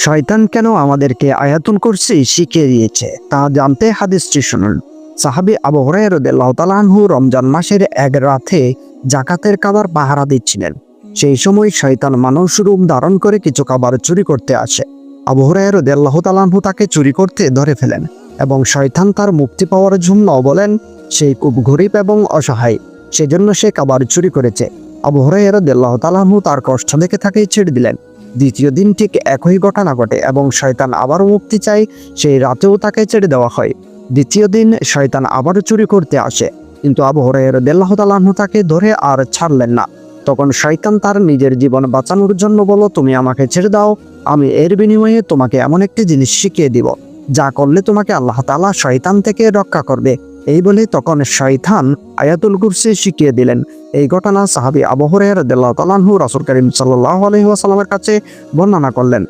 শয়তান কেন আমাদেরকে আয়াতুল কুরসি শিখিয়ে দিয়েছে তা জানতে হাদিসটি শুনুন। সাহাবী আবু হুরায়রা রাদিয়াল্লাহু তাআলা আনহু রমজান মাসের এক রাতে জাকাতের খাবার পাহারা দিচ্ছিলেন। সেই সময় শয়তান মানুষ রূপ ধারণ করে কিছু খাবার চুরি করতে আসে। আবু হুরায়রা রাদিয়াল্লাহু তাআলা আনহু তাকে চুরি করতে ধরে ফেলেন এবং শয়তান তার মুক্তি পাওয়ার জন্য বলেন সে খুব গরীব এবং অসহায়, সেজন্য সে খাবার চুরি করেছে। আবু হুরায়রা রাদিয়াল্লাহু তাআলা আনহু তার কষ্ট দেখে তাকে ছেড়ে দিলেন। দ্বিতীয় দিন ঠিক একই ঘটনা ঘটে এবং শয়তান আবারও মুক্তি চায়, সেই রাতেও তাকে ছেড়ে দেওয়া হয়। দ্বিতীয় দিন শয়তান আবারও চুরি করতে আসে, কিন্তু আবু হুরায়রা রাদিয়াল্লাহু তাআলা আনহু তাকে ধরে আর ছাড়লেন না। তখন শয়তান তার নিজের জীবন বাঁচানোর জন্য বলল, তুমি আমাকে ছেড়ে দাও, আমি এর বিনিময়ে তোমাকে এমন একটি জিনিস শিখিয়ে দিব যা করলে তোমাকে আল্লাহ তাআলা শয়তান থেকে রক্ষা করবে। এই বলে তখন শয়তান আয়াতুল কুরসি শিখিয়ে দিলেন। এই ঘটনা সাহাবী আবু হুরায়রা রাদিয়াল্লাহু তাআলা আনহু রাসূল করিম সাল্লাল্লাহু আলাইহি ওয়াসাল্লামের কাছে বর্ণনা করলেন।